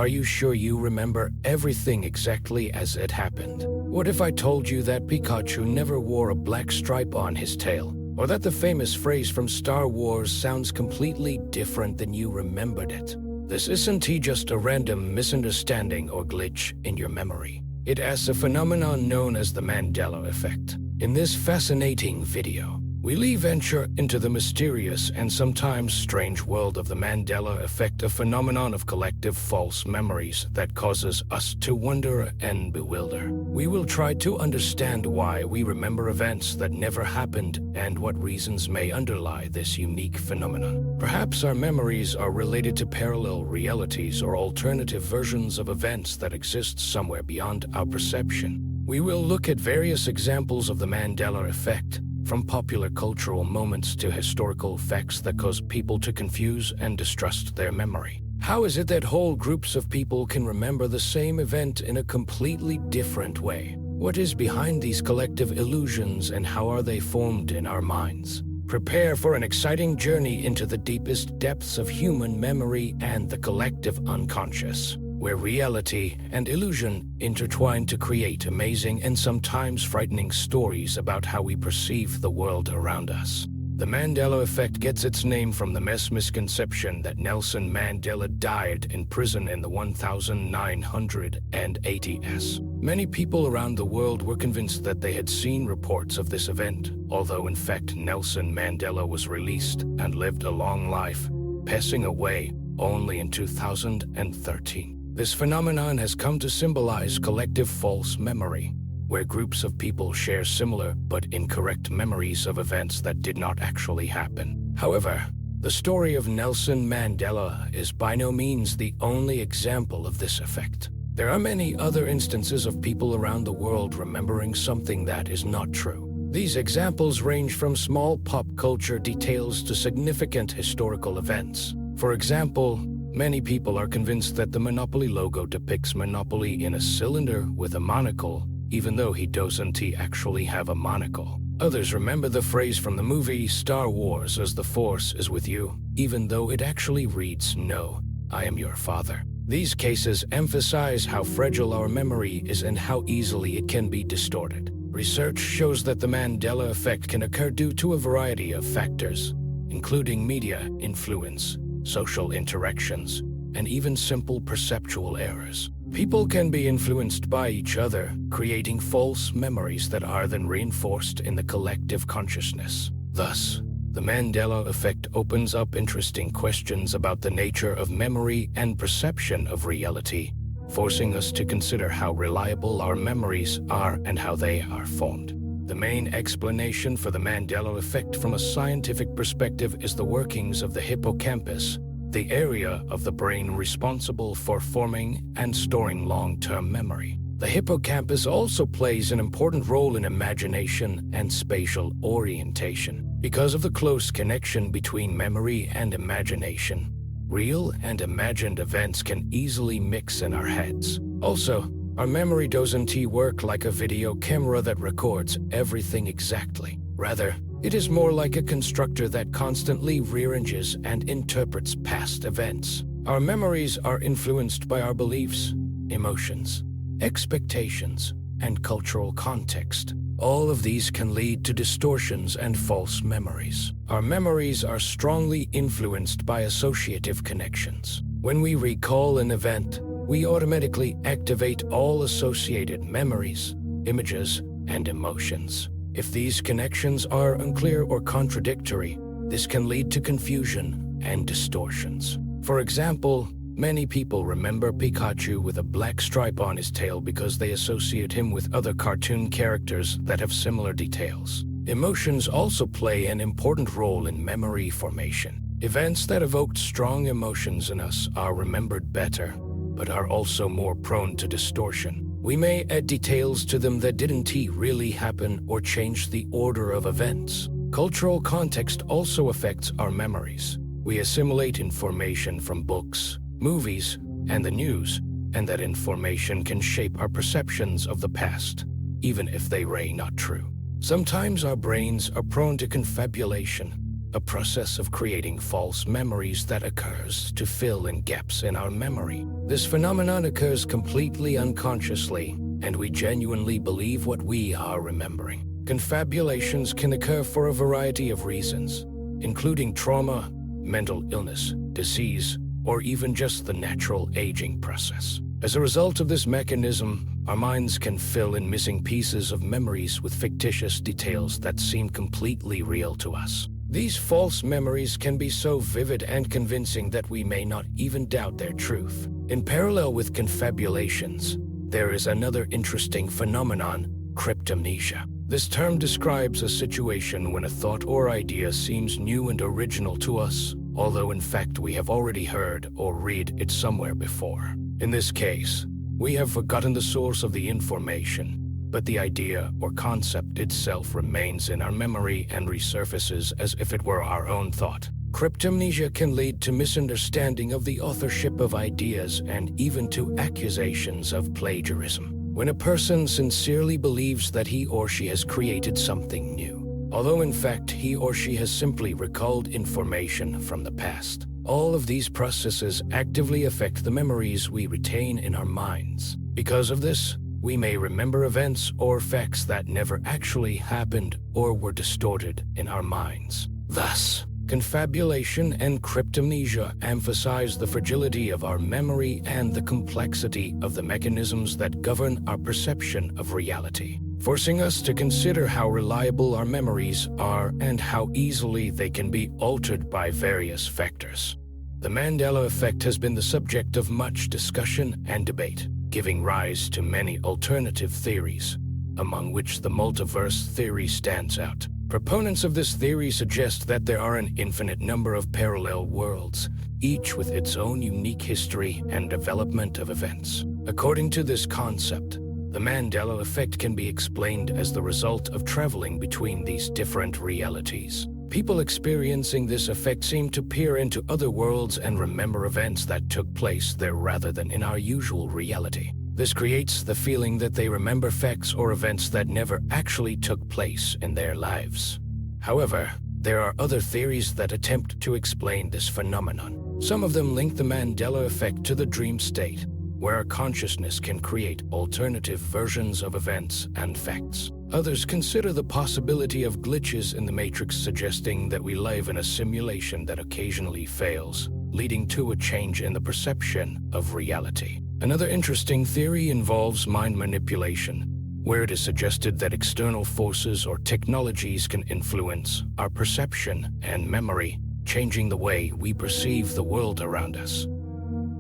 Are you sure you remember everything exactly as it happened? What if I told you that Pikachu never wore a black stripe on his tail? Or that the famous phrase from Star Wars sounds completely different than you remembered it? This isn't just a random misunderstanding or glitch in your memory. It is a phenomenon known as the Mandela Effect. In this fascinating video, we venture into the mysterious and sometimes strange world of the Mandela Effect, a phenomenon of collective false memories that causes us to wonder and bewilder. We will try to understand why we remember events that never happened and what reasons may underlie this unique phenomenon. Perhaps our memories are related to parallel realities or alternative versions of events that exist somewhere beyond our perception. We will look at various examples of the Mandela Effect, from popular cultural moments to historical facts that cause people to confuse and distrust their memory. How is it that whole groups of people can remember the same event in a completely different way? What is behind these collective illusions and how are they formed in our minds? Prepare for an exciting journey into the deepest depths of human memory and the collective unconscious, where reality and illusion intertwine to create amazing and sometimes frightening stories about how we perceive the world around us. The Mandela Effect gets its name from the misconception that Nelson Mandela died in prison in the 1980s. Many people around the world were convinced that they had seen reports of this event, although in fact Nelson Mandela was released and lived a long life, passing away only in 2013. This phenomenon has come to symbolize collective false memory, where groups of people share similar but incorrect memories of events that did not actually happen. However, the story of Nelson Mandela is by no means the only example of this effect. There are many other instances of people around the world remembering something that is not true. These examples range from small pop culture details to significant historical events. For example, many people are convinced that the Monopoly logo depicts Monopoly in a cylinder with a monocle, even though he doesn't actually have a monocle. Others remember the phrase from the movie Star Wars as "the Force is with you," even though it actually reads, "No, I am your father." These cases emphasize how fragile our memory is and how easily it can be distorted. Research shows that the Mandela Effect can occur due to a variety of factors, including media influence, social interactions, and even simple perceptual errors. People can be influenced by each other, creating false memories that are then reinforced in the collective consciousness. Thus, the Mandela Effect opens up interesting questions about the nature of memory and perception of reality, forcing us to consider how reliable our memories are and how they are formed. The main explanation for the Mandela Effect from a scientific perspective is the workings of the hippocampus, the area of the brain responsible for forming and storing long-term memory. The hippocampus also plays an important role in imagination and spatial orientation. Because of the close connection between memory and imagination, real and imagined events can easily mix in our heads. Also, our memory doesn't work like a video camera that records everything exactly. Rather, it is more like a constructor that constantly rearranges and interprets past events. Our memories are influenced by our beliefs, emotions, expectations, and cultural context. All of these can lead to distortions and false memories. Our memories are strongly influenced by associative connections. When we recall an event, we automatically activate all associated memories, images, and emotions. If these connections are unclear or contradictory, this can lead to confusion and distortions. For example, many people remember Pikachu with a black stripe on his tail because they associate him with other cartoon characters that have similar details. Emotions also play an important role in memory formation. Events that evoked strong emotions in us are remembered better, but are also more prone to distortion. We may add details to them that didn't really happen or change the order of events. Cultural context also affects our memories. We assimilate information from books, movies, and the news, and that information can shape our perceptions of the past, even if they are not true. Sometimes our brains are prone to confabulation, a process of creating false memories that occurs to fill in gaps in our memory. This phenomenon occurs completely unconsciously, and we genuinely believe what we are remembering. Confabulations can occur for a variety of reasons, including trauma, mental illness, disease, or even just the natural aging process. As a result of this mechanism, our minds can fill in missing pieces of memories with fictitious details that seem completely real to us. These false memories can be so vivid and convincing that we may not even doubt their truth. In parallel with confabulations, there is another interesting phenomenon, cryptomnesia. This term describes a situation when a thought or idea seems new and original to us, although in fact we have already heard or read it somewhere before. In this case, we have forgotten the source of the information, but the idea or concept itself remains in our memory and resurfaces as if it were our own thought. Cryptomnesia can lead to misunderstanding of the authorship of ideas and even to accusations of plagiarism, when a person sincerely believes that he or she has created something new, although in fact he or she has simply recalled information from the past. All of these processes actively affect the memories we retain in our minds. Because of this, we may remember events or facts that never actually happened or were distorted in our minds. Thus, confabulation and cryptomnesia emphasize the fragility of our memory and the complexity of the mechanisms that govern our perception of reality, forcing us to consider how reliable our memories are and how easily they can be altered by various factors. The Mandela Effect has been the subject of much discussion and debate, giving rise to many alternative theories, among which the multiverse theory stands out. Proponents of this theory suggest that there are an infinite number of parallel worlds, each with its own unique history and development of events. According to this concept, the Mandela Effect can be explained as the result of traveling between these different realities. People experiencing this effect seem to peer into other worlds and remember events that took place there rather than in our usual reality. This creates the feeling that they remember facts or events that never actually took place in their lives. However, there are other theories that attempt to explain this phenomenon. Some of them link the Mandela Effect to the dream state, where our consciousness can create alternative versions of events and facts. Others consider the possibility of glitches in the matrix, suggesting that we live in a simulation that occasionally fails, leading to a change in the perception of reality. Another interesting theory involves mind manipulation, where it is suggested that external forces or technologies can influence our perception and memory, changing the way we perceive the world around us.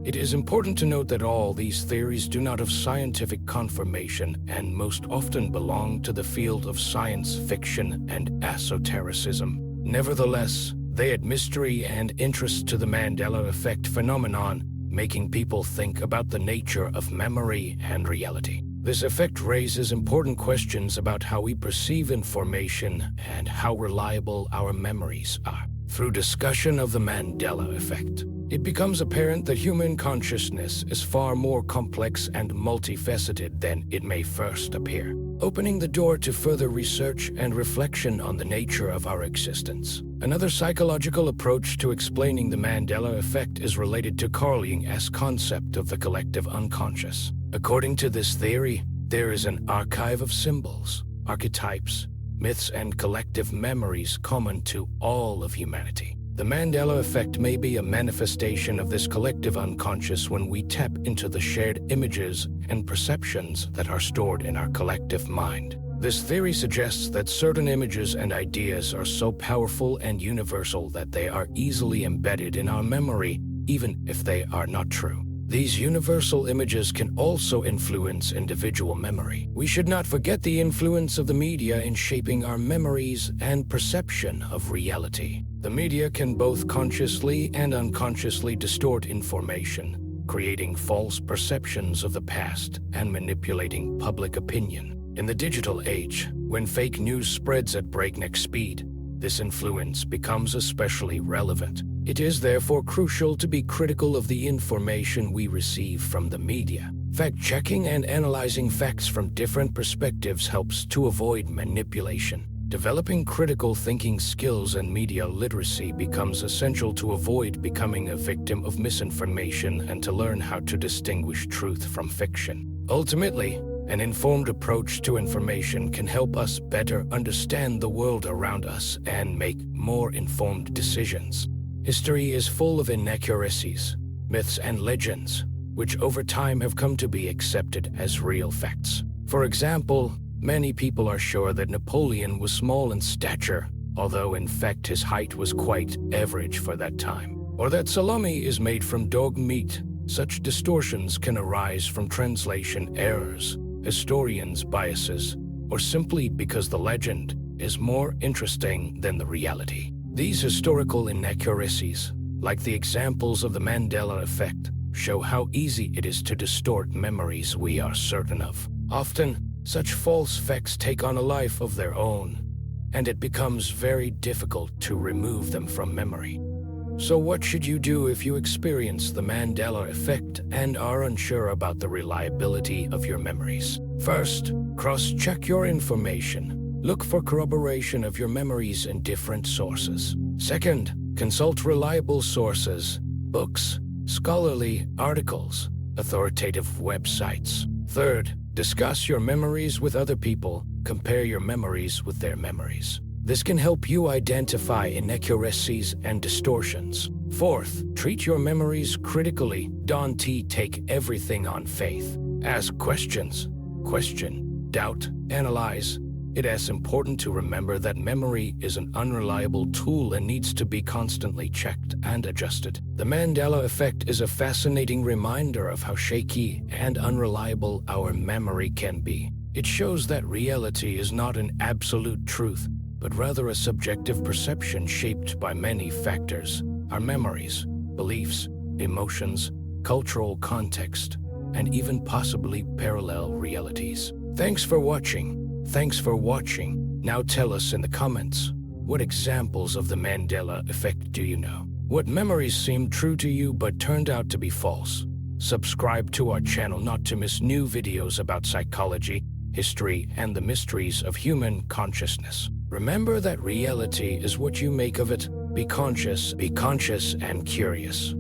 It is important to note that all these theories do not have scientific confirmation and most often belong to the field of science fiction and esotericism. Nevertheless, they add mystery and interest to the Mandela Effect phenomenon, making people think about the nature of memory and reality. This effect raises important questions about how we perceive information and how reliable our memories are. Through discussion of the Mandela Effect, it becomes apparent that human consciousness is far more complex and multifaceted than it may first appear, opening the door to further research and reflection on the nature of our existence. Another psychological approach to explaining the Mandela Effect is related to Carl Jung's concept of the collective unconscious. According to this theory, there is an archive of symbols, archetypes, myths, and collective memories common to all of humanity. The Mandela Effect may be a manifestation of this collective unconscious when we tap into the shared images and perceptions that are stored in our collective mind. This theory suggests that certain images and ideas are so powerful and universal that they are easily embedded in our memory, even if they are not true. These universal images can also influence individual memory. We should not forget the influence of the media in shaping our memories and perception of reality. The media can both consciously and unconsciously distort information, creating false perceptions of the past and manipulating public opinion. In the digital age, when fake news spreads at breakneck speed, this influence becomes especially relevant. It is therefore crucial to be critical of the information we receive from the media. Fact-checking and analyzing facts from different perspectives helps to avoid manipulation. Developing critical thinking skills and media literacy becomes essential to avoid becoming a victim of misinformation and to learn how to distinguish truth from fiction. Ultimately, an informed approach to information can help us better understand the world around us and make more informed decisions. History is full of inaccuracies, myths, and legends, which over time have come to be accepted as real facts. For example, many people are sure that Napoleon was small in stature, although in fact his height was quite average for that time. Or that salami is made from dog meat. Such distortions can arise from translation errors, historians' biases, or simply because the legend is more interesting than the reality. These historical inaccuracies, like the examples of the Mandela Effect, show how easy it is to distort memories we are certain of. Often, such false facts take on a life of their own, and it becomes very difficult to remove them from memory. So what should you do if you experience the Mandela Effect and are unsure about the reliability of your memories? First, cross-check your information. Look for corroboration of your memories in different sources. Second, consult reliable sources, books, scholarly articles, authoritative websites. Third, discuss your memories with other people. Compare your memories with their memories. This can help you identify inaccuracies and distortions. Fourth, treat your memories critically. Don't take everything on faith. Ask questions. Question, doubt, analyze. It is important to remember that memory is an unreliable tool and needs to be constantly checked and adjusted. The Mandela Effect is a fascinating reminder of how shaky and unreliable our memory can be. It shows that reality is not an absolute truth, but rather a subjective perception shaped by many factors: our memories, beliefs, emotions, cultural context, and even possibly parallel realities. Thanks for watching. Now tell us in the comments, what examples of the Mandela Effect do you know? What memories seemed true to you but turned out to be false? Subscribe to our channel not to miss new videos about psychology, history, and the mysteries of human consciousness. Remember that reality is what you make of it. Be conscious and curious.